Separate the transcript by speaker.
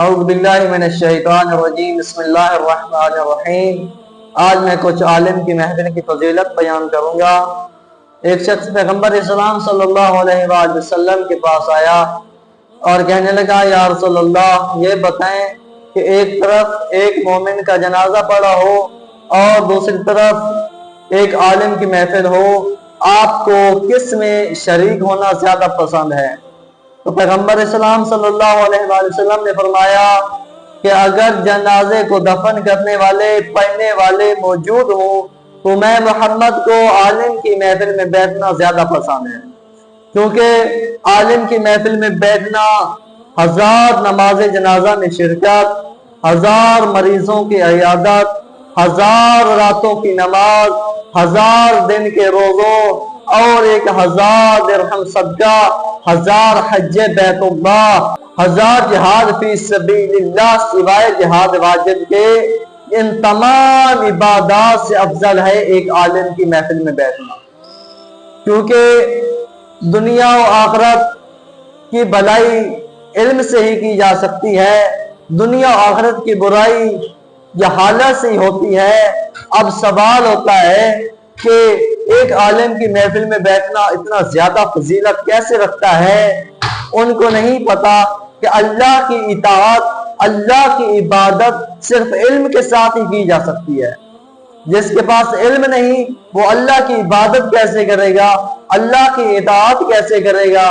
Speaker 1: اعوذ باللہ من الشیطان الرجیم بسم اللہ الرحمن الرحیم۔ آج میں کچھ عالم کی محفل کی فضیلت بیان کروں گا۔ ایک شخص پیغمبر اسلام صلی اللہ علیہ وآلہ وسلم کے پاس آیا اور کہنے لگا، یا رسول اللہ، یہ بتائیں کہ ایک طرف ایک مومن کا جنازہ پڑا ہو اور دوسری طرف ایک عالم کی محفل ہو، آپ کو کس میں شریک ہونا زیادہ پسند ہے؟ تو پیغمبر اسلام صلی اللہ علیہ وآلہ وسلم نے فرمایا کہ اگر جنازے کو دفن کرنے والے پڑھنے والے موجود ہوں تو میں محمد کو عالم کی محفل میں بیٹھنا زیادہ پسند ہے، کیونکہ عالم کی محفل میں بیٹھنا 1000 نماز جنازہ میں شرکت، 1000 مریضوں کی عیادت، 1000 راتوں کی نماز، 1000 دن کے روزوں اور 1000 درہم صدقہ، 1000 حج بیت اللہ، 1000 جہاد فی سبیل اللہ سوائے جہاد واجب کے، ان تمام عبادات سے افضل ہے ایک عالم کی محفل میں بیٹھنا، کیونکہ دنیا و آخرت کی بھلائی علم سے ہی کی جا سکتی ہے، دنیا و آخرت کی برائی جہالت سے ہی ہوتی ہے۔ اب سوال ہوتا ہے کہ ایک عالم کی محفل میں بیٹھنا اتنا زیادہ فضیلت کیسے رکھتا ہے؟ ان کو نہیں پتا کہ اللہ کی اطاعت، اللہ کی عبادت صرف علم کے ساتھ ہی کی جا سکتی ہے۔ جس کے پاس علم نہیں وہ اللہ کی عبادت کیسے کرے گا، اللہ کی اطاعت کیسے کرے گا؟